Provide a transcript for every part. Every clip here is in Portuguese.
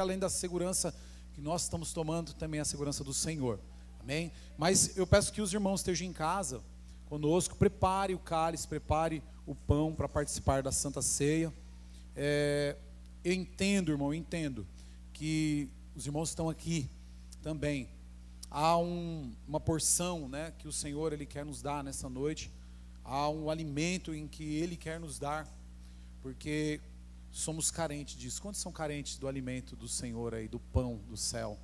além da segurança que nós estamos tomando, também a segurança do Senhor, amém? Mas eu peço que os irmãos estejam em casa conosco, prepare o cálice, prepare o pão para participar da Santa Ceia. Eu entendo, irmão, eu entendo que os irmãos estão aqui também. Há uma porção, né, que o Senhor Ele quer nos dar nessa noite. Há um alimento em que Ele quer nos dar, porque somos carentes disso. Quantos são carentes do alimento do Senhor aí, do pão do céu?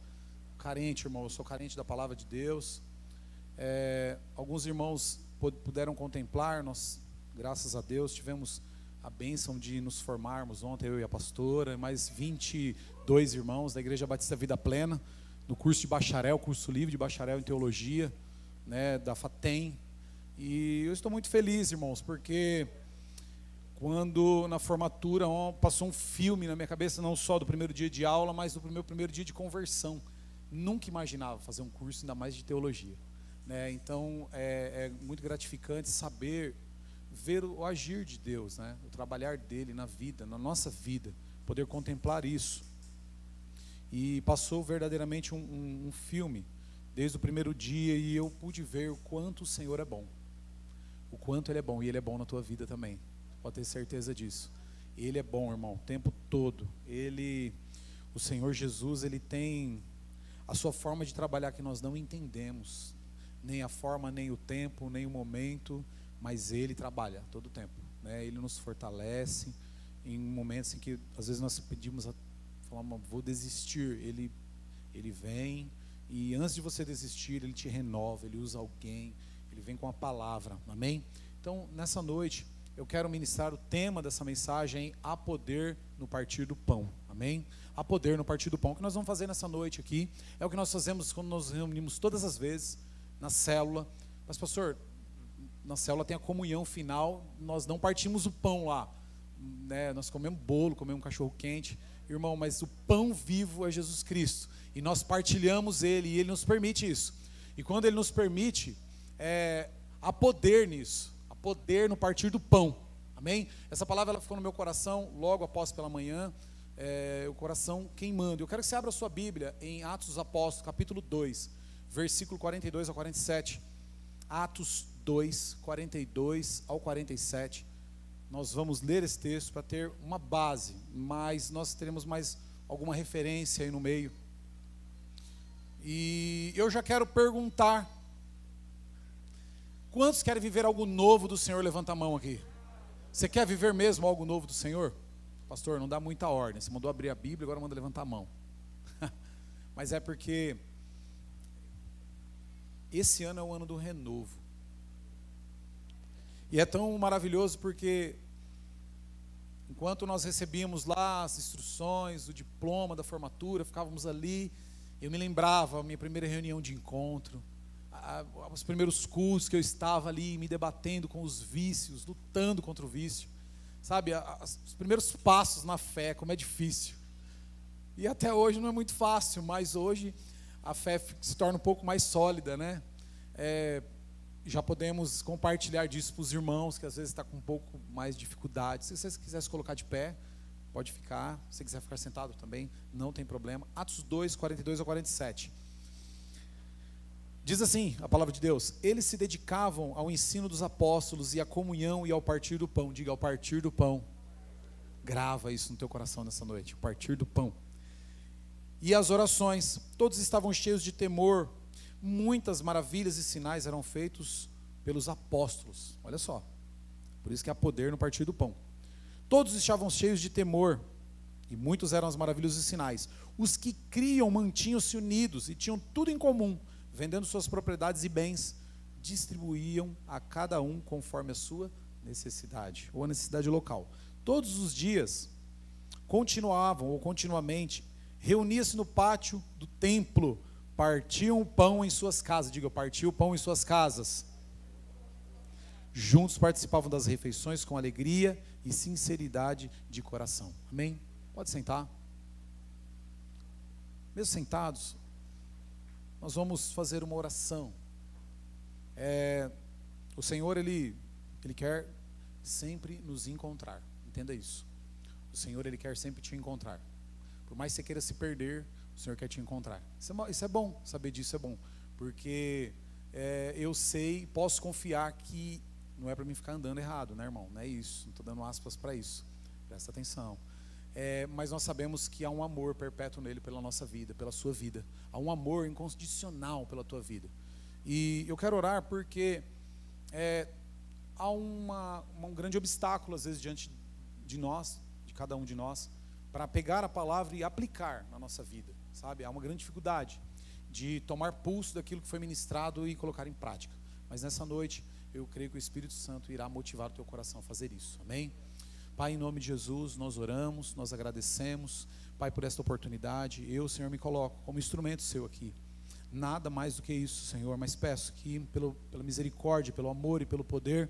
Carente, irmão, eu sou carente da palavra de Deus. Alguns irmãos puderam contemplar, nós, graças a Deus, tivemos a bênção de nos formarmos ontem, eu e a pastora, mais 22 irmãos da Igreja Batista Vida Plena, no curso de bacharel, curso livre de bacharel em teologia, né, da FATEM. E eu estou muito feliz, irmãos, porque quando na formatura passou um filme na minha cabeça, não só do primeiro dia de aula, mas do meu primeiro dia de conversão. Nunca imaginava fazer um curso, ainda mais de teologia, né? Então é muito gratificante saber, ver o agir de Deus, né? O trabalhar dele na vida, na nossa vida, poder contemplar isso. E passou verdadeiramente um filme desde o primeiro dia, e eu pude ver o quanto o Senhor é bom, o quanto Ele é bom, e Ele é bom na tua vida também. Pode ter certeza disso. Ele é bom, irmão, o tempo todo. O Senhor Jesus, Ele tem a sua forma de trabalhar que nós não entendemos, nem a forma, nem o tempo, nem o momento, mas Ele trabalha todo o tempo, né? Ele nos fortalece em momentos em que às vezes nós pedimos, falamos, vou desistir. Ele vem, e antes de você desistir, Ele te renova, Ele usa alguém, Ele vem com a palavra, amém? Então, nessa noite, eu quero ministrar o tema dessa mensagem, há poder no partir do pão, amém? Há poder no partir do pão. O que nós vamos fazer nessa noite aqui, é o que nós fazemos quando nos reunimos todas as vezes, na célula. Mas pastor, na célula tem a comunhão final, nós não partimos o pão lá, né? Nós comemos bolo, comemos um cachorro quente, irmão, mas o pão vivo é Jesus Cristo, e nós partilhamos Ele, e Ele nos permite isso. E quando Ele nos permite, há poder nisso, há poder no partir do pão, amém? Essa palavra ela ficou no meu coração logo após pela manhã, o coração queimando. Eu quero que você abra a sua Bíblia em Atos dos Apóstolos, capítulo 2, versículo 42 ao 47. Atos 2, 42 ao 47. Nós vamos ler esse texto para ter uma base, mas nós teremos mais alguma referência aí no meio. E eu já quero perguntar: quantos querem viver algo novo do Senhor? Levanta a mão aqui. Você quer viver mesmo algo novo do Senhor? Pastor, não dá muita ordem, você mandou abrir a Bíblia, agora manda levantar a mão. Mas é porque esse ano é o ano do renovo. E é tão maravilhoso porque enquanto nós recebíamos lá as instruções, o diploma da formatura, ficávamos ali, eu me lembrava a minha primeira reunião de encontro, os primeiros cultos que eu estava ali me debatendo com os vícios, lutando contra o vício, sabe, os primeiros passos na fé, como é difícil. E até hoje não é muito fácil, mas hoje a fé se torna um pouco mais sólida, né? Já podemos compartilhar disso para os irmãos que às vezes está com um pouco mais de dificuldade. Se você quiser se colocar de pé, pode ficar. Se você quiser ficar sentado também, não tem problema. Atos 2, 42 a 47. Diz assim a palavra de Deus: eles se dedicavam ao ensino dos apóstolos e à comunhão e ao partir do pão. Diga, ao partir do pão. Grava isso no teu coração nessa noite, o partir do pão. E as orações, todos estavam cheios de temor. Muitas maravilhas e sinais eram feitos pelos apóstolos. Olha só, por isso que há poder no partir do pão. Todos estavam cheios de temor, e muitos eram as maravilhas e sinais. Os que criam mantinham-se unidos e tinham tudo em comum, vendendo suas propriedades e bens, distribuíam a cada um conforme a sua necessidade, ou a necessidade local. Todos os dias, continuamente, reunia-se no pátio do templo, partiam o pão em suas casas. Diga, partiu o pão em suas casas. Juntos participavam das refeições com alegria e sinceridade de coração. Amém? Pode sentar. Mesmo sentados, nós vamos fazer uma oração. O Senhor, Ele quer sempre nos encontrar. Entenda isso. O Senhor, Ele quer sempre te encontrar. Por mais que você queira se perder, o Senhor quer te encontrar. Isso é bom, saber disso é bom. Porque eu sei, posso confiar que não é para mim ficar andando errado, né, irmão? Não é isso, não estou dando aspas para isso. Presta atenção. Mas nós sabemos que há um amor perpétuo nele pela nossa vida, pela sua vida. Há um amor incondicional pela tua vida. E eu quero orar porque há um grande obstáculo, às vezes, diante de nós, de cada um de nós, para pegar a palavra e aplicar na nossa vida, sabe? Há uma grande dificuldade de tomar pulso daquilo que foi ministrado e colocar em prática. Mas nessa noite, eu creio que o Espírito Santo irá motivar o teu coração a fazer isso, amém? Pai, em nome de Jesus, nós oramos, nós agradecemos, Pai, por esta oportunidade. Eu, Senhor, me coloco como instrumento seu aqui. Nada mais do que isso, Senhor, mas peço que pela misericórdia, pelo amor e pelo poder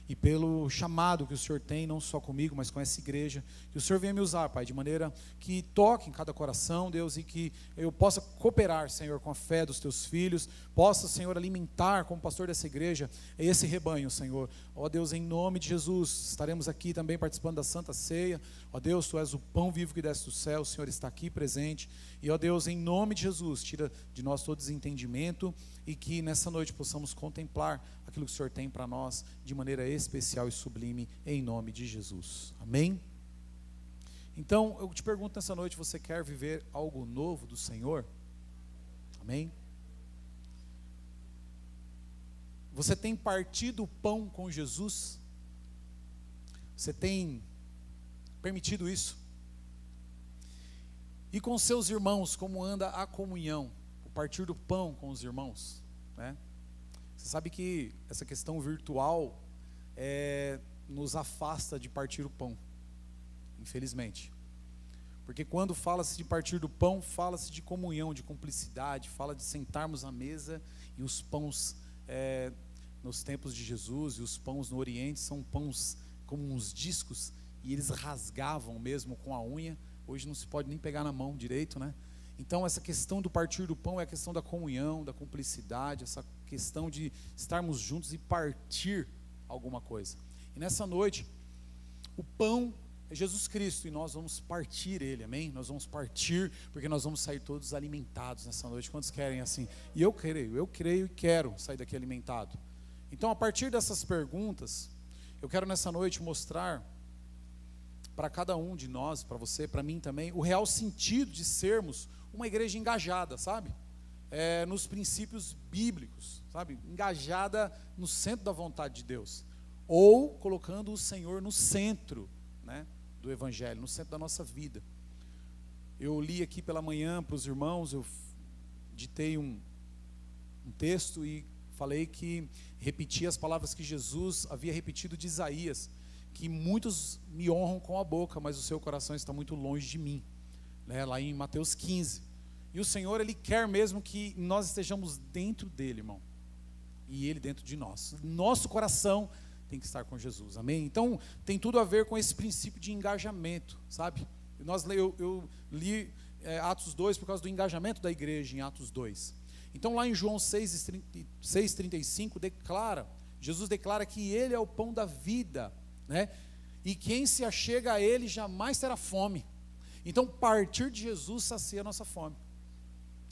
e pelo chamado que o Senhor tem, não só comigo, mas com essa igreja, que o Senhor venha me usar, Pai, de maneira que toque em cada coração, Deus, e que eu possa cooperar, Senhor, com a fé dos teus filhos, possa, Senhor, alimentar como pastor dessa igreja esse rebanho, Senhor. Ó Deus, em nome de Jesus, estaremos aqui também participando da Santa Ceia. Ó Deus, Tu és o pão vivo que desce do céu, o Senhor está aqui presente, e ó Deus, em nome de Jesus, tira de nós todo desentendimento, e que nessa noite possamos contemplar aquilo que o Senhor tem para nós de maneira especial e sublime, em nome de Jesus, amém? Então, eu te pergunto nessa noite, você quer viver algo novo do Senhor? Amém? Você tem partido o pão com Jesus? Você tem permitido isso? E com seus irmãos, como anda a comunhão? O partir do pão com os irmãos, né? Você sabe que essa questão virtual nos afasta de partir o pão, infelizmente. Porque quando fala-se de partir do pão, fala-se de comunhão, de cumplicidade, fala de sentarmos à mesa, e os pães nos tempos de Jesus e os pães no Oriente são pães como uns discos, e eles rasgavam mesmo com a unha. Hoje não se pode nem pegar na mão direito, né? Então essa questão do partir do pão é a questão da comunhão, da cumplicidade, essa questão de estarmos juntos e partir alguma coisa. E nessa noite, o pão é Jesus Cristo, e nós vamos partir Ele, amém? Nós vamos partir, porque nós vamos sair todos alimentados nessa noite. Quantos querem assim? E eu creio e quero sair daqui alimentado. Então, a partir dessas perguntas, eu quero nessa noite mostrar para cada um de nós, para você, para mim também, o real sentido de sermos uma igreja engajada, sabe? Nos princípios bíblicos, sabe? Engajada no centro da vontade de Deus, ou colocando o Senhor no centro, né, do Evangelho, no centro da nossa vida. Eu li aqui pela manhã para os irmãos, eu ditei um texto e falei que repeti as palavras que Jesus havia repetido de Isaías, que muitos me honram com a boca, mas o seu coração está muito longe de mim, né, lá em Mateus 15. E o Senhor, Ele quer mesmo que nós estejamos dentro dEle, irmão, e Ele dentro de nós. Nosso coração tem que estar com Jesus, amém? Então, tem tudo a ver com esse princípio de engajamento, sabe? Eu li Atos 2 por causa do engajamento da igreja em Atos 2. Então, lá em João 6,35, Jesus declara que Ele é o pão da vida, né? E quem se achega a Ele jamais terá fome. Então, partir de Jesus sacia a nossa fome.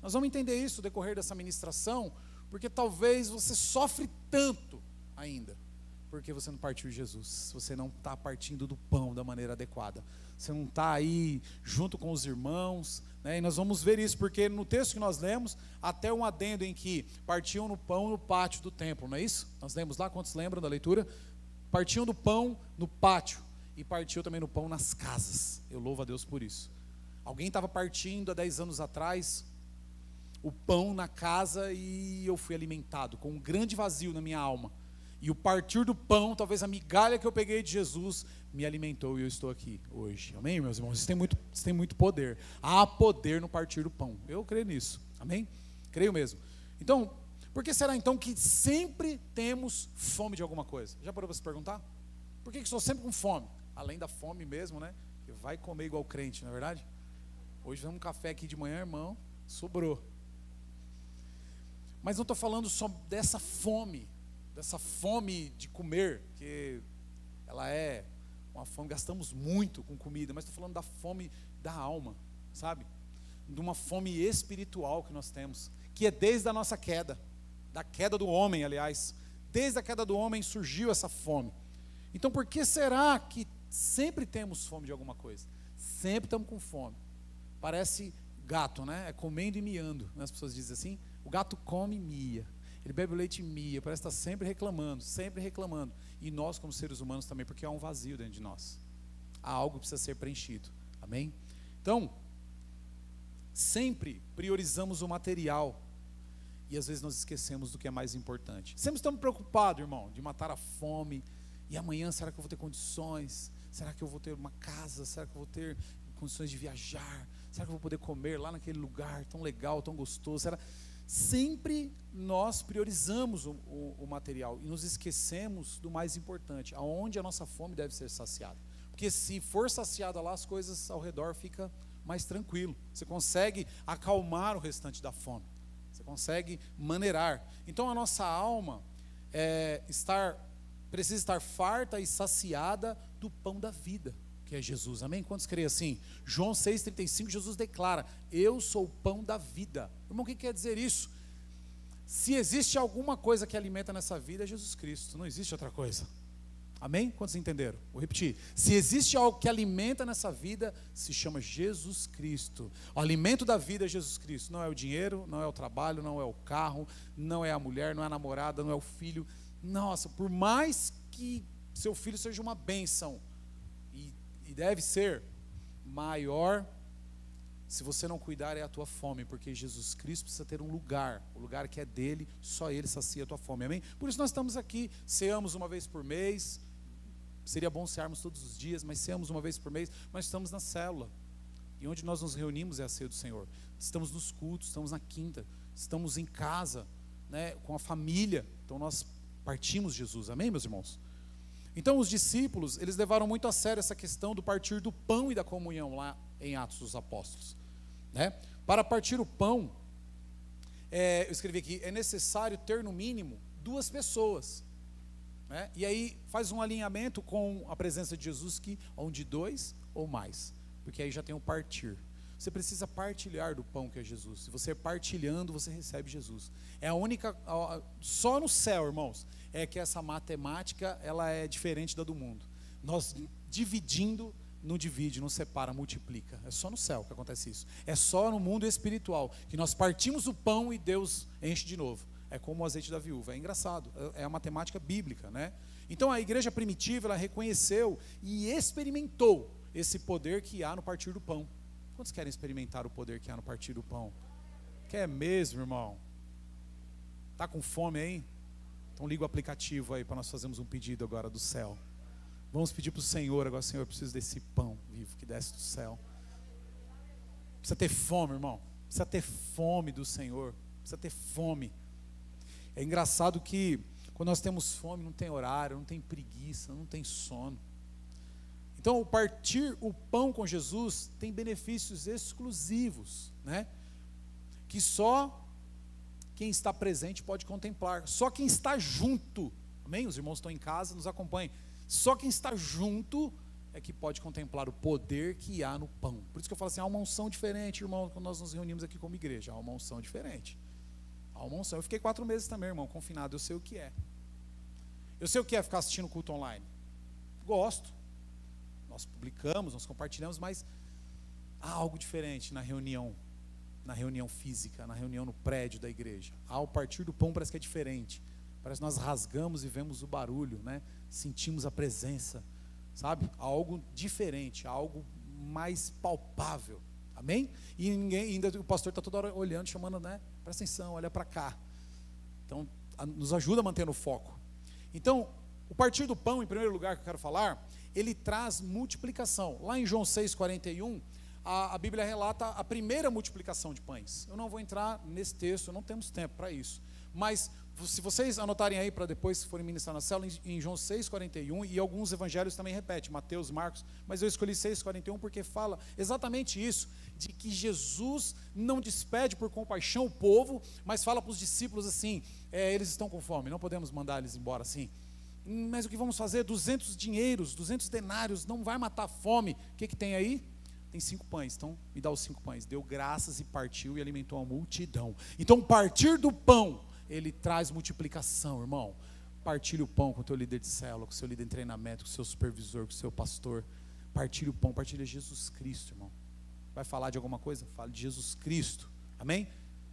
Nós vamos entender isso no decorrer dessa ministração, porque talvez você sofre tanto ainda, porque você não partiu de Jesus, você não está partindo do pão da maneira adequada, você não está aí junto com os irmãos, né? E nós vamos ver isso, porque no texto que nós lemos, até um adendo em que partiam no pão no pátio do templo, não é isso? Nós lemos lá, quantos lembram da leitura? Partiam do pão no pátio, e partiu também no pão nas casas. Eu louvo a Deus por isso. Alguém estava partindo há 10 anos atrás o pão na casa, e eu fui alimentado com um grande vazio na minha alma, e o partir do pão, talvez a migalha que eu peguei de Jesus, me alimentou, e eu estou aqui hoje, amém, meus irmãos? Isso tem muito poder. Há poder no partir do pão, eu creio nisso, amém? Creio mesmo. Então, por que será então que sempre temos fome de alguma coisa? Já parou para se perguntar? Por que estou sempre com fome? Além da fome mesmo, né? Que vai comer igual crente, não é verdade? Hoje fizemos um café aqui de manhã, irmão, sobrou. Mas não estou falando só dessa fome de comer, que ela é uma fome, gastamos muito com comida, mas estou falando da fome da alma, sabe? De uma fome espiritual que nós temos, que é desde a nossa queda, da queda do homem, aliás. Desde a queda do homem surgiu essa fome. Então por que será que sempre temos fome de alguma coisa? Sempre estamos com fome. Parece gato, né? É comendo e miando, né? As pessoas dizem assim, o gato come e mia. Ele bebe o leite e mia, parece estar sempre reclamando, sempre reclamando. E nós como seres humanos também, porque há um vazio dentro de nós. Há algo que precisa ser preenchido. Amém? Então, sempre priorizamos o material e às vezes nós esquecemos do que é mais importante. Sempre estamos preocupados, irmão, de matar a fome. E amanhã, será que eu vou ter condições? Será que eu vou ter uma casa? Será que eu vou ter condições de viajar? Será que eu vou poder comer lá naquele lugar tão legal, tão gostoso? Será? Sempre nós priorizamos o material e nos esquecemos do mais importante, aonde a nossa fome deve ser saciada. Porque se for saciada lá, as coisas ao redor ficam mais tranquilo. Você consegue acalmar o restante da fome. Você consegue maneirar. Então a nossa alma precisa estar farta e saciada do pão da vida, que é Jesus. Amém? Quantos creem assim? João 6,35, Jesus declara: eu sou o pão da vida. Irmão, o que quer dizer isso? Se existe alguma coisa que alimenta nessa vida, é Jesus Cristo. Não existe outra coisa. Amém? Quantos entenderam? Vou repetir. Se existe algo que alimenta nessa vida, se chama Jesus Cristo. O alimento da vida é Jesus Cristo. Não é o dinheiro, não é o trabalho, não é o carro, não é a mulher, não é a namorada, não é o filho. Nossa, por mais que seu filho seja uma bênção, e deve ser maior, se você não cuidar, é a tua fome, porque Jesus Cristo precisa ter um lugar, o lugar que é dele, só ele sacia a tua fome, amém? Por isso nós estamos aqui, ceamos uma vez por mês, seria bom cearmos todos os dias, mas ceamos uma vez por mês, mas estamos na célula, e onde nós nos reunimos é a ceia do Senhor, estamos nos cultos, estamos na quinta, estamos em casa, né, com a família, então nós partimos Jesus, amém, meus irmãos? Então os discípulos, eles levaram muito a sério essa questão do partir do pão e da comunhão lá em Atos dos Apóstolos, né? Para partir o pão, eu escrevi aqui, é necessário ter no mínimo 2 pessoas, né? E aí faz um alinhamento com a presença de Jesus, que onde 2 ou mais, porque aí já tem o partir. Você precisa partilhar do pão que é Jesus. Se você partilhando, você recebe Jesus. É a única, só no céu, irmãos, é que essa matemática, ela é diferente da do mundo. Nós dividindo, não divide, não separa, multiplica. É só no céu que acontece isso. É só no mundo espiritual que nós partimos o pão e Deus enche de novo. É como o azeite da viúva. É engraçado, é a matemática bíblica, né? Então a igreja primitiva, ela reconheceu e experimentou esse poder que há no partir do pão. Quantos querem experimentar o poder que há no partir do pão? Quer mesmo, irmão? Está com fome aí? Então liga o aplicativo aí para nós fazermos um pedido agora do céu. Vamos pedir para o Senhor agora: Senhor, eu preciso desse pão vivo que desce do céu. Precisa ter fome, irmão. Precisa ter fome do Senhor. Precisa ter fome. É engraçado que quando nós temos fome, não tem horário, não tem preguiça, não tem sono. Então, o partir o pão com Jesus tem benefícios exclusivos, né? Que só quem está presente pode contemplar. Só quem está junto, amém? Os irmãos estão em casa, nos acompanhem. Só quem está junto é que pode contemplar o poder que há no pão. Por isso que eu falo assim, há uma unção diferente, irmão, quando nós nos reunimos aqui como igreja. Há uma unção diferente. Há uma unção. Eu fiquei 4 meses também, irmão, confinado. Eu sei o que é. Eu sei o que é ficar assistindo culto online. Gosto. Nós publicamos, nós compartilhamos, mas há algo diferente na reunião física, na reunião no prédio da igreja. Ao partir do pão parece que é diferente. Parece que nós rasgamos e vemos o barulho, né? Sentimos a presença, sabe? Algo diferente, algo mais palpável. Amém? E ainda o pastor está toda hora olhando, chamando, né? Presta atenção, olha para cá. Então, nos ajuda a manter no foco. Então, o partir do pão, em primeiro lugar, que eu quero falar, ele traz multiplicação. Lá em João 6,41, a Bíblia relata a primeira multiplicação de pães. Eu não vou entrar nesse texto, não temos tempo para isso. Mas, se vocês anotarem aí para depois, se forem ministrar na célula, em João 6,41, e alguns evangelhos também repetem, Mateus, Marcos, mas eu escolhi 6,41 porque fala exatamente isso, de que Jesus não despede por compaixão o povo, mas fala para os discípulos assim, eles estão com fome, não podemos mandar eles embora assim. Mas o que vamos fazer? 200 dinheiros, 200 denários, não vai matar a fome. O que tem aí? tem 5 pães, então me dá os 5 pães. Deu graças e partiu e alimentou a multidão. Então, partir do pão, ele traz multiplicação, irmão. Partilhe o pão com o teu líder de célula, com o seu líder de treinamento, com o seu supervisor, com o seu pastor. Partilhe o pão, partilhe Jesus Cristo, irmão. Vai falar de alguma coisa? Fale de Jesus Cristo, amém?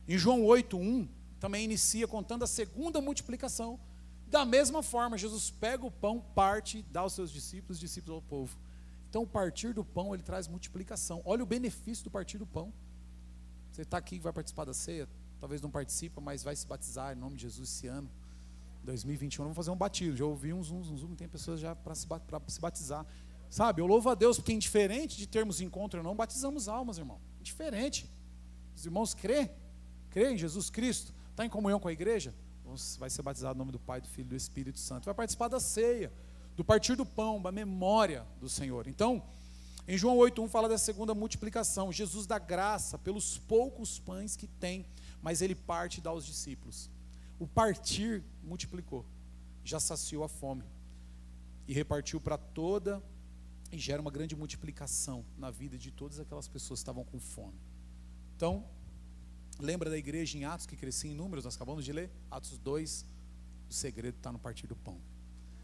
Em João 8:1, também inicia contando a segunda multiplicação. Da mesma forma, Jesus pega o pão, parte, dá aos seus discípulos, os discípulos ao povo. Então, o partir do pão, ele traz multiplicação. Olha o benefício do partir do pão. Você está aqui, vai participar da ceia, talvez não participa, mas vai se batizar em nome de Jesus esse ano, 2021, vamos fazer um batismo. Já ouvi um zoom, tem pessoas já para se batizar. Sabe, eu louvo a Deus, porque indiferente de termos encontro ou não, batizamos almas, irmão. Indiferente. Os irmãos crê em Jesus Cristo, está em comunhão com a igreja, vai ser batizado no nome do Pai, do Filho e do Espírito Santo. Vai participar da ceia, do partir do pão, da memória do Senhor. Então, em João 8:1 fala da segunda multiplicação. Jesus dá graça pelos poucos pães que tem, mas ele parte e dá aos discípulos. O partir multiplicou, já saciou a fome e repartiu para toda, e gera uma grande multiplicação na vida de todas aquelas pessoas que estavam com fome. Então, lembra da igreja em Atos que crescia em números? Nós acabamos de ler Atos 2, o segredo está no partir do pão.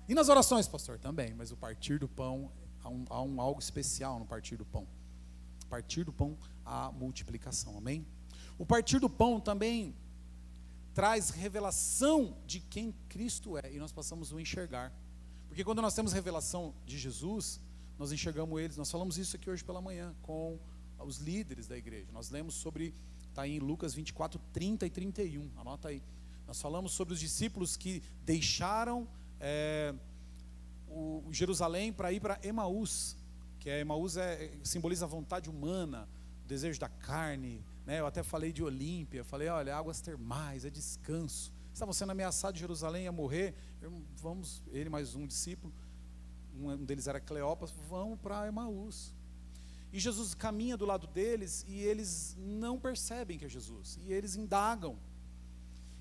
E nas orações, pastor? Também, mas o partir do pão, há algo especial no partir do pão. Partir do pão, a multiplicação, amém? O partir do pão também traz revelação de quem Cristo é, e nós passamos a enxergar. Porque quando nós temos revelação de Jesus, nós enxergamos eles. Nós falamos isso aqui hoje pela manhã com os líderes da igreja. Nós lemos sobre, está aí em Lucas 24, 30 e 31, anota aí. Nós falamos sobre os discípulos que deixaram o Jerusalém para ir para Emaús, que Emaús simboliza a vontade humana, o desejo da carne, né? Eu até falei de Olímpia, falei, olha, águas termais, é descanso. Estavam sendo ameaçados de Jerusalém a morrer, ele mais um discípulo, um deles era Cleópas, vão para Emaús. E Jesus caminha do lado deles e eles não percebem que é Jesus, e eles indagam.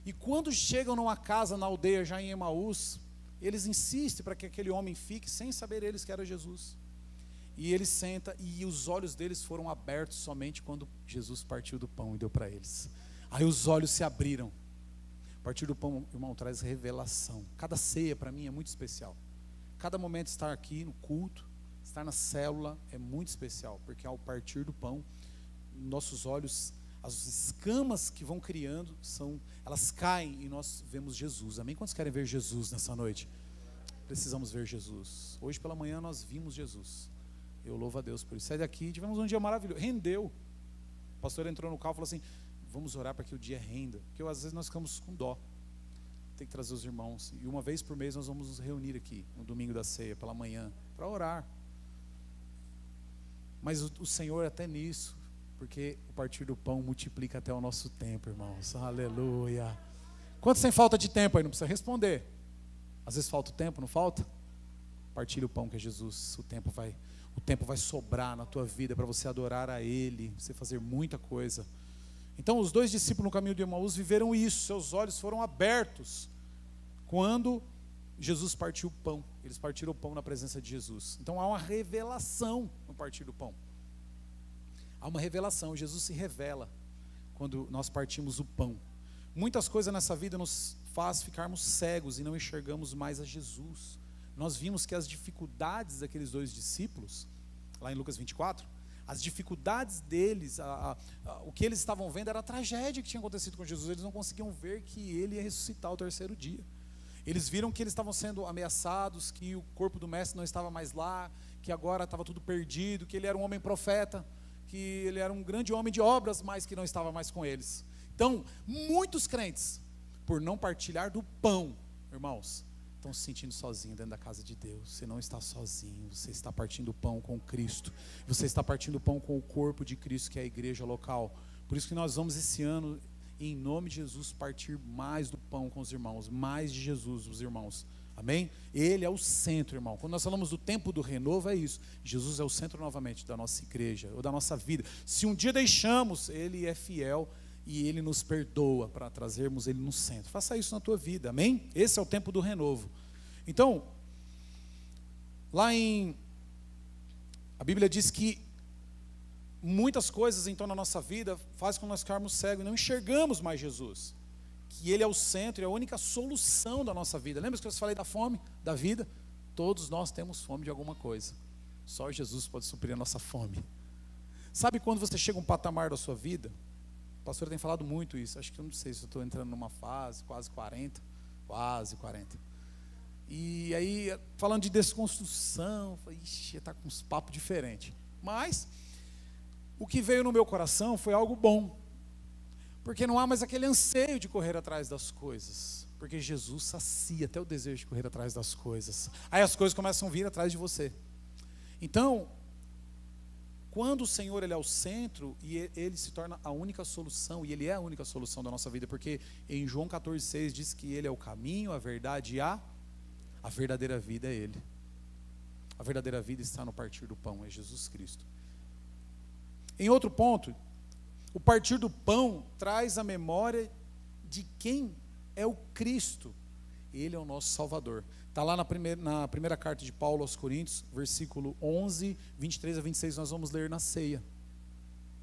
E quando chegam numa casa na aldeia já em Emaús, eles insistem para que aquele homem fique, sem saber eles que era Jesus. E ele senta e os olhos deles foram abertos somente quando Jesus partiu do pão e deu para eles. Aí os olhos se abriram. Partir do pão, irmão, traz revelação. Cada ceia para mim é muito especial. Cada momento estar aqui no culto, estar na célula é muito especial, porque ao partir do pão, nossos olhos, as escamas que vão criando, elas caem e nós vemos Jesus. Amém? Quantos querem ver Jesus nessa noite? Precisamos ver Jesus. Hoje pela manhã nós vimos Jesus. Eu louvo a Deus por isso. Sai daqui, tivemos um dia maravilhoso, rendeu. O pastor entrou no carro e falou assim, vamos orar para que o dia renda, porque às vezes nós ficamos com dó. Tem que trazer os irmãos, e uma vez por mês nós vamos nos reunir aqui, no domingo da ceia, pela manhã, para orar. Mas o Senhor até nisso, porque o partir do pão multiplica até o nosso tempo, irmãos, aleluia. Quantos tem falta de tempo aí? Não precisa responder. Às vezes falta o tempo, não falta? Partilhe o pão que é Jesus, o tempo vai sobrar na tua vida para você adorar a Ele, você fazer muita coisa. Então os dois discípulos no caminho de Emaús viveram isso, seus olhos foram abertos quando Jesus partiu o pão. Eles partiram o pão na presença de Jesus. Então há uma revelação no partir do pão. Há uma revelação, Jesus se revela quando nós partimos o pão. Muitas coisas nessa vida nos faz ficarmos cegos e não enxergamos mais a Jesus. Nós vimos que as dificuldades daqueles dois discípulos, lá em Lucas 24, as dificuldades deles, o que eles estavam vendo era a tragédia que tinha acontecido com Jesus. Eles não conseguiam ver que ele ia ressuscitar ao terceiro dia. Eles viram que eles estavam sendo ameaçados, que o corpo do mestre não estava mais lá, que agora estava tudo perdido, que ele era um homem profeta, que ele era um grande homem de obras, mas que não estava mais com eles. Então, muitos crentes, por não partilhar do pão, irmãos, estão se sentindo sozinhos dentro da casa de Deus. Você não está sozinho, você está partindo o pão com Cristo, você está partindo o pão com o corpo de Cristo, que é a igreja local. Por isso que nós vamos esse ano, em nome de Jesus, partir mais do pão com os irmãos, mais de Jesus, os irmãos, amém? Ele é o centro, irmão. Quando nós falamos do tempo do renovo, é isso, Jesus é o centro novamente da nossa igreja, ou da nossa vida. Se um dia deixamos, Ele é fiel e Ele nos perdoa para trazermos Ele no centro. Faça isso na tua vida, amém? Esse é o tempo do renovo. Então, lá a Bíblia diz que muitas coisas então na nossa vida faz com que nós ficarmos cegos e não enxergamos mais Jesus, que Ele é o centro e a única solução da nossa vida. Lembra que eu falei da fome, da vida? Todos nós temos fome de alguma coisa, só Jesus pode suprir a nossa fome. Sabe quando você chega a um patamar da sua vida? O pastor tem falado muito isso, acho que eu não sei se eu estou entrando numa fase, quase 40. E aí, falando de desconstrução, eu falei, ixi, está com uns papos diferentes. Mas, o que veio no meu coração foi algo bom, porque não há mais aquele anseio de correr atrás das coisas, porque Jesus sacia até o desejo de correr atrás das coisas. Aí as coisas começam a vir atrás de você. Então, quando o Senhor Ele é o centro, e Ele se torna a única solução, e Ele é a única solução da nossa vida, porque em João 14,6 diz que Ele é o caminho, a verdade e a verdadeira vida é Ele. A verdadeira vida está no partir do pão, é Jesus Cristo. Em outro ponto, o partir do pão traz a memória de quem é o Cristo. Ele é o nosso Salvador. Está lá na primeira carta de Paulo aos Coríntios, versículo 11, 23 a 26, nós vamos ler na ceia.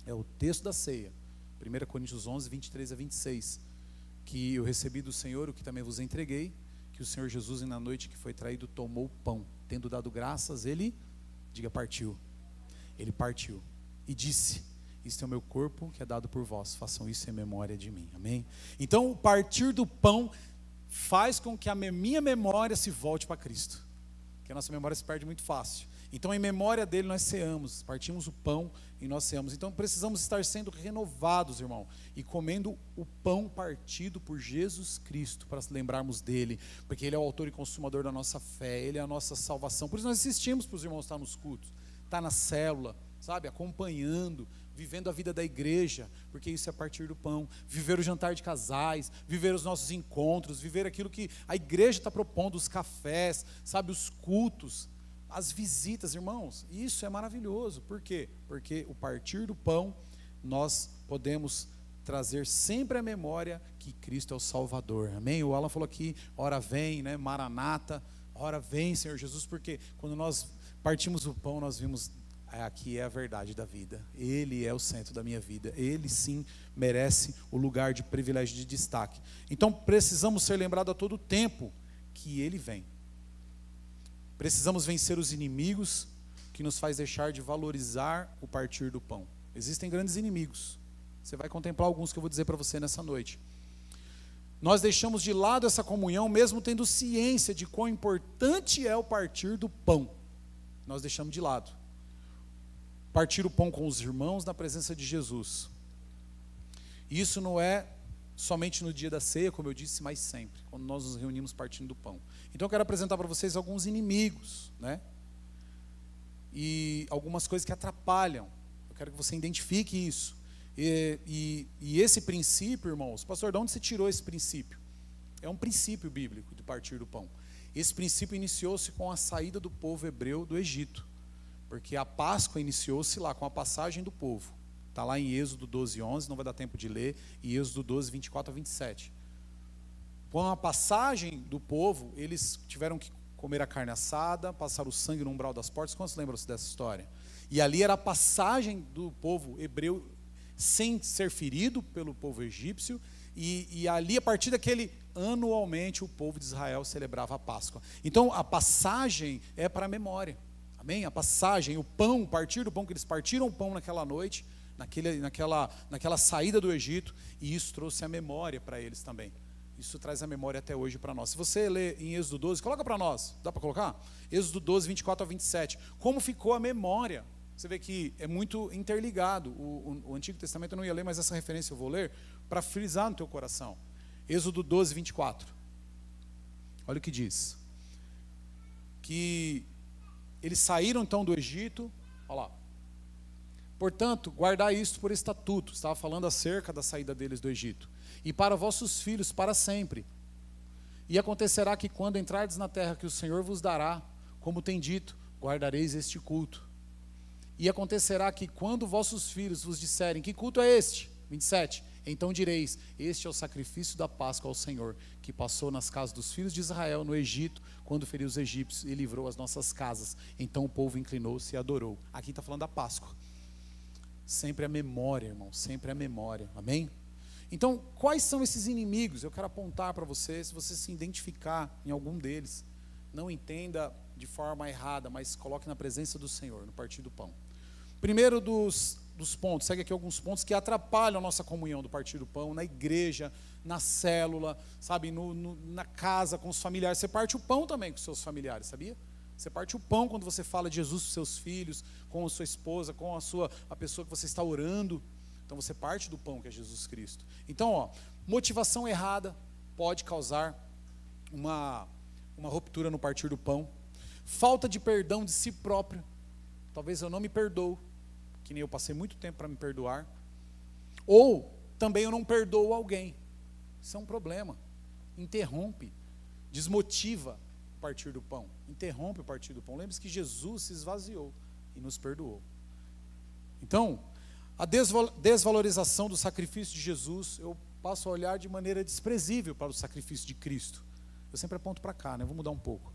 É o texto da ceia. 1 Coríntios 11, 23 a 26. Que eu recebi do Senhor, o que também vos entreguei, que o Senhor Jesus, na noite que foi traído, tomou o pão. Tendo dado graças, Ele, partiu. Ele partiu. E disse, isto é o meu corpo que é dado por vós, façam isso em memória de mim, amém? Então o partir do pão faz com que a minha memória se volte para Cristo, porque a nossa memória se perde muito fácil. Então em memória dele nós ceamos, partimos o pão e nós ceamos. Então precisamos estar sendo renovados, irmão, e comendo o pão partido por Jesus Cristo, para lembrarmos dele, porque ele é o autor e consumador da nossa fé, ele é a nossa salvação. Por isso nós insistimos para os irmãos estar nos cultos, estar na célula, sabe, acompanhando, vivendo a vida da igreja, porque isso é a partir do pão. Viver o jantar de casais, viver os nossos encontros, viver aquilo que a igreja está propondo, os cafés, sabe, os cultos, as visitas, irmãos. Isso é maravilhoso. Por quê? Porque o partir do pão, nós podemos trazer sempre à memória que Cristo é o Salvador, amém? O Alan falou aqui, ora vem, né, Maranata, ora vem, Senhor Jesus, porque quando nós partimos o pão, nós vimos, aqui é a verdade da vida, Ele é o centro da minha vida, Ele sim merece o lugar de privilégio, de destaque. Então precisamos ser lembrados a todo tempo que Ele vem. Precisamos vencer os inimigos que nos faz deixar de valorizar o partir do pão. Existem grandes inimigos, você vai contemplar alguns que eu vou dizer para você nessa noite. Nós deixamos de lado essa comunhão, mesmo tendo ciência de quão importante é o partir do pão. Nós deixamos de lado. Partir o pão com os irmãos na presença de Jesus. Isso não é somente no dia da ceia, como eu disse, mas sempre, quando nós nos reunimos partindo do pão. Então eu quero apresentar para vocês alguns inimigos, né? E algumas coisas que atrapalham. Eu quero que você identifique isso. E esse princípio, irmãos, pastor, de onde você tirou esse princípio? É um princípio bíblico de partir do pão. Esse princípio iniciou-se com a saída do povo hebreu do Egito. Porque a Páscoa iniciou-se lá com a passagem do povo. Está lá em Êxodo 12, 11, não vai dar tempo de ler, e Êxodo 12, 24 a 27. Com a passagem do povo, eles tiveram que comer a carne assada, passar o sangue no umbral das portas. Quantos lembram-se dessa história? E ali era a passagem do povo hebreu sem ser ferido pelo povo egípcio, e ali, a partir daquele, anualmente, o povo de Israel celebrava a Páscoa. Então, a passagem é para a memória. Amém? A passagem, o pão, o partir do pão, que eles partiram o pão naquela noite, naquela saída do Egito, e isso trouxe a memória para eles também. Isso traz a memória até hoje para nós. Se você ler em Êxodo 12, coloca para nós, dá para colocar? Êxodo 12, 24 a 27. Como ficou a memória? Você vê que é muito interligado. O Antigo Testamento eu não ia ler, mas essa referência eu vou ler, para frisar no teu coração. Êxodo 12, 24. Olha o que diz. Que eles saíram então do Egito, olha lá. Portanto, guardai isto por estatuto. Estava falando acerca da saída deles do Egito. E para vossos filhos para sempre. E acontecerá que quando entrardes na terra que o Senhor vos dará, como tem dito, guardareis este culto. E acontecerá que quando vossos filhos vos disserem, que culto é este? 27. Então direis, este é o sacrifício da Páscoa ao Senhor, que passou nas casas dos filhos de Israel no Egito, quando feriu os egípcios e livrou as nossas casas. Então o povo inclinou-se e adorou. Aqui está falando da Páscoa. Sempre a memória, irmão, sempre a memória, amém? Então, quais são esses inimigos? Eu quero apontar para você, se você se identificar em algum deles, não entenda de forma errada, mas coloque na presença do Senhor, no partir do pão. Primeiro dos pontos, segue aqui alguns pontos que atrapalham a nossa comunhão do partir do pão, na igreja, na célula, sabe, na casa, com os familiares. Você parte o pão também com os seus familiares, sabia? Você parte o pão quando você fala de Jesus com seus filhos, com a sua esposa, com a pessoa que você está orando. Então você parte do pão que é Jesus Cristo. Então, motivação errada pode causar uma ruptura no partir do pão. Falta de perdão de si próprio. Talvez eu não me perdoo, que nem eu passei muito tempo para me perdoar. Ou também eu não perdoo alguém. Isso é um problema. Interrompe, desmotiva o partir do pão. Interrompe o partir do pão. Lembre-se que Jesus se esvaziou e nos perdoou. Então, a desvalorização do sacrifício de Jesus, eu passo a olhar de maneira desprezível para o sacrifício de Cristo. Eu sempre aponto para cá, né? Vou mudar um pouco.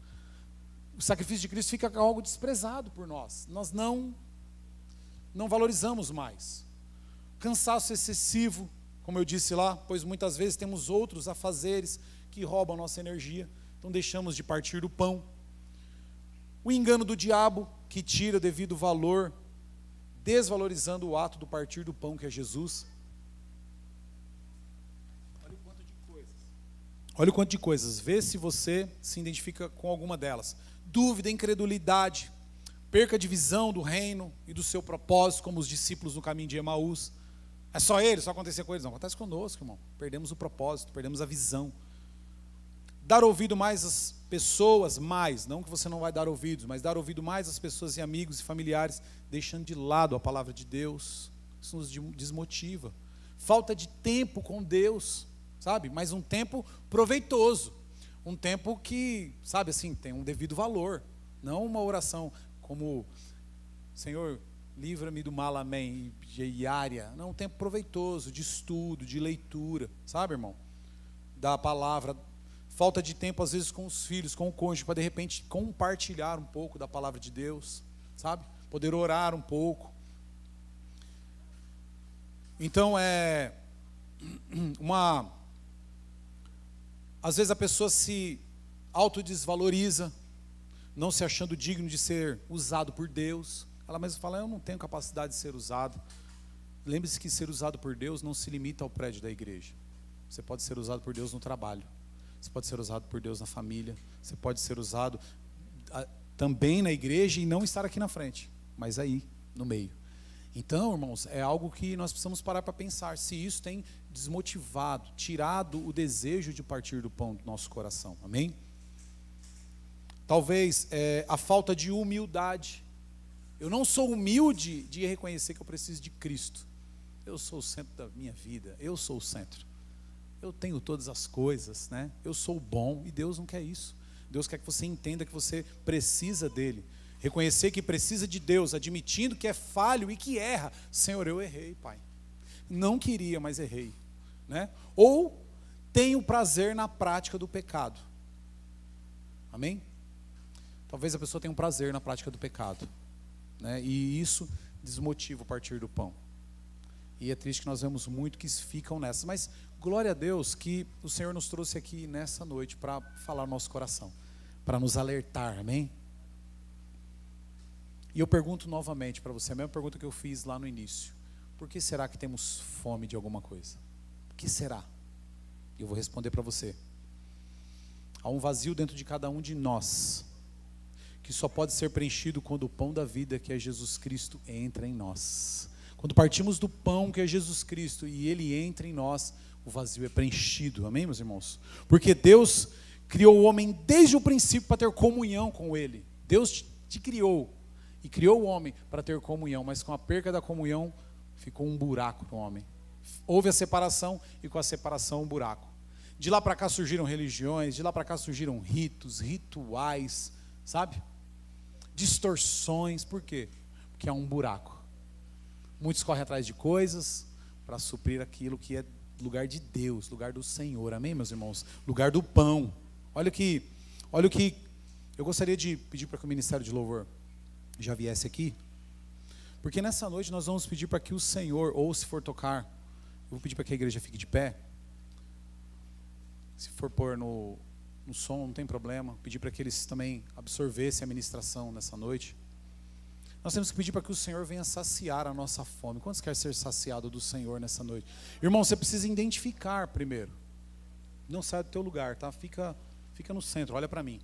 O sacrifício de Cristo fica algo desprezado por nós. Nós não valorizamos mais. Cansaço excessivo, como eu disse lá, pois muitas vezes temos outros afazeres que roubam a nossa energia, então deixamos de partir do pão. O engano do diabo, que tira o devido valor, desvalorizando o ato do partir do pão, que é Jesus. Olha o quanto de coisas. Olha o quanto de coisas. Vê se você se identifica com alguma delas. Dúvida, incredulidade, perca de visão do reino e do seu propósito, como os discípulos no caminho de Emaús. É só eles, só acontecer com eles? Não, acontece conosco, irmão. Perdemos o propósito, perdemos a visão. Dar ouvido mais às pessoas, não que você não vai dar ouvidos, mas dar ouvido mais às pessoas e amigos e familiares, deixando de lado a palavra de Deus. Isso nos desmotiva. Falta de tempo com Deus, sabe? Mas um tempo proveitoso. Um tempo que, sabe assim, tem um devido valor. Não uma oração como, Senhor, livra-me do mal, amém, diária. Não, um tempo proveitoso, de estudo, de leitura, sabe, irmão? Da palavra. Falta de tempo, às vezes, com os filhos, com o cônjuge, para, de repente, compartilhar um pouco da palavra de Deus, sabe? Poder orar um pouco. Então, às vezes a pessoa se autodesvaloriza, não se achando digno de ser usado por Deus. Ela mesma fala, eu não tenho capacidade de ser usado. Lembre-se que ser usado por Deus não se limita ao prédio da igreja. Você pode ser usado por Deus no trabalho. Você pode ser usado por Deus na família. Você pode ser usado também na igreja e não estar aqui na frente, mas aí, no meio. Então, irmãos, é algo que nós precisamos parar para pensar, se isso tem desmotivado, tirado o desejo de partir do pão do nosso coração, amém? Talvez a falta de humildade. Eu não sou humilde de reconhecer que eu preciso de Cristo. Eu sou o centro da minha vida, eu sou o centro. Eu tenho todas as coisas, né? Eu sou bom e Deus não quer isso. Deus quer que você entenda que você precisa dele. Reconhecer que precisa de Deus, admitindo que é falho e que erra. Senhor, eu errei, Pai. Não queria, mas errei, né? Ou tenho prazer na prática do pecado. Amém? Talvez a pessoa tenha um prazer na prática do pecado, né? E isso desmotiva o partir do pão. E é triste que nós vemos muito que ficam nessas. Mas glória a Deus que o Senhor nos trouxe aqui nessa noite para falar no nosso coração, para nos alertar, amém? E eu pergunto novamente para você, a mesma pergunta que eu fiz lá no início. Por que será que temos fome de alguma coisa? Por que será? E eu vou responder para você. Há um vazio dentro de cada um de nós, que só pode ser preenchido quando o pão da vida, que é Jesus Cristo, entra em nós. Quando partimos do pão, que é Jesus Cristo, e Ele entra em nós, o vazio é preenchido, amém, meus irmãos? Porque Deus criou o homem desde o princípio para ter comunhão com Ele. Deus te criou, e criou o homem para ter comunhão, mas com a perca da comunhão, ficou um buraco no homem. Houve a separação, e com a separação um buraco. De lá para cá surgiram religiões, de lá para cá surgiram ritos, rituais, sabe? Distorções, por quê? Porque há um buraco. Muitos correm atrás de coisas para suprir aquilo que é lugar de Deus, lugar do Senhor, amém, meus irmãos? Lugar do pão. Olha o que eu gostaria de pedir para que o Ministério de Louvor já viesse aqui, Porque nessa noite nós vamos pedir para que o Senhor, ou se for tocar, eu vou pedir para que a igreja fique de pé. Se for pôr no som, não tem problema. Pedir para que eles também absorvessem a ministração nessa noite. Nós temos que pedir para que o Senhor venha saciar a nossa fome. Quantos querem ser saciado do Senhor nessa noite? Irmão, você precisa identificar primeiro. Não sai do teu lugar, tá? Fica no centro, olha para mim.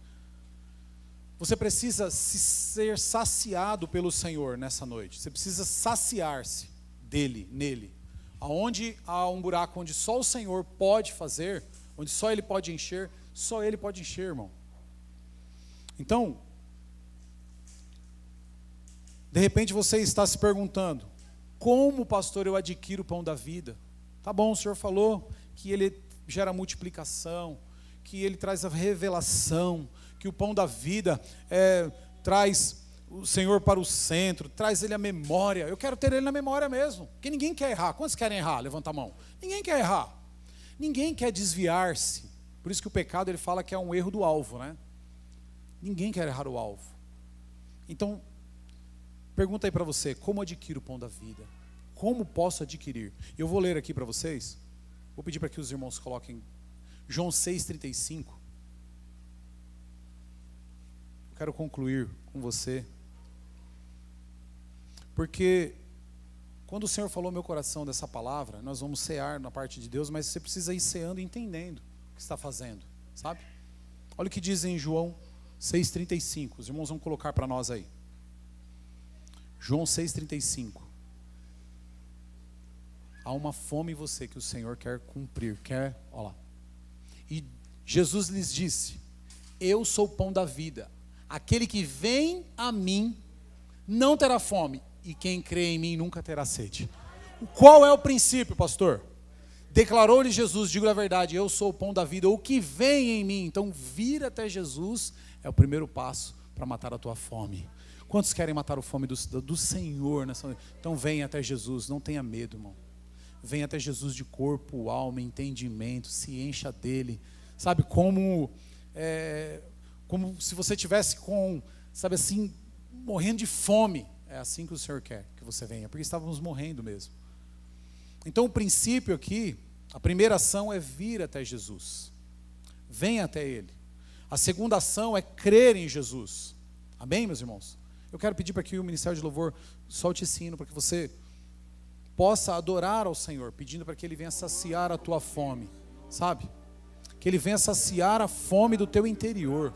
Você precisa ser saciado pelo Senhor nessa noite. Você precisa saciar-se nele. Aonde há um buraco onde só o Senhor pode fazer, onde só Ele pode encher, só Ele pode encher, irmão. Então, de repente você está se perguntando, como, pastor, eu adquiro o pão da vida? Tá bom, o Senhor falou que Ele gera multiplicação, que Ele traz a revelação, que o pão da vida traz o Senhor para o centro, traz Ele à memória. Eu quero ter Ele na memória mesmo, porque ninguém quer errar. Quantos querem errar? Levanta a mão. Ninguém quer errar. Ninguém quer desviar-se. Por isso que o pecado, ele fala que é um erro do alvo, né? Ninguém quer errar o alvo. Então, pergunta aí para você, como adquiro o pão da vida? Como posso adquirir? Eu vou ler aqui para vocês. Vou pedir para que os irmãos coloquem João 6,35. Eu quero concluir com você. Porque quando o Senhor falou no meu coração dessa palavra, nós vamos cear na parte de Deus, mas você precisa ir ceando e entendendo o que está fazendo, sabe? Olha o que diz em João 6,35. Os irmãos vão colocar para nós aí. João 6,35. Há uma fome em você que o Senhor quer cumprir, olha lá. E Jesus lhes disse: eu sou o pão da vida. Aquele que vem a mim não terá fome, e quem crê em mim nunca terá sede. Qual é o princípio, pastor? Declarou-lhe Jesus, digo a verdade, eu sou o pão da vida, o que vem em mim. Então vir até Jesus é o primeiro passo para matar a tua fome. Quantos querem matar a fome do Senhor nessa noite? Então venha até Jesus, não tenha medo, irmão. Venha até Jesus de corpo, alma, entendimento, se encha dele. Sabe, como se você tivesse sabe assim, morrendo de fome. É assim que o Senhor quer que você venha, porque estávamos morrendo mesmo. Então o princípio aqui, a primeira ação é vir até Jesus. Venha até Ele. A segunda ação é crer em Jesus. Amém, meus irmãos? Eu quero pedir para que o Ministério de Louvor solte esse hino, para que você possa adorar ao Senhor, pedindo para que Ele venha saciar a tua fome, sabe? Que Ele venha saciar a fome do teu interior.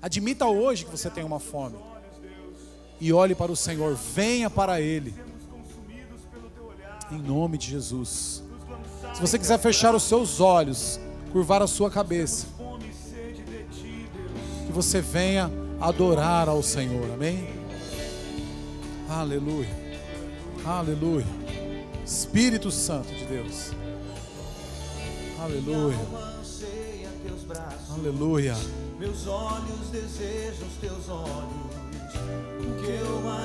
Admita hoje que você tem uma fome. E olhe para o Senhor, venha para Ele. Em nome de Jesus. Se você quiser fechar os seus olhos, curvar a sua cabeça, que você venha adorar ao Senhor, amém? Aleluia, aleluia. Espírito Santo de Deus, aleluia, aleluia. Meus olhos desejam os teus olhos, o que eu mais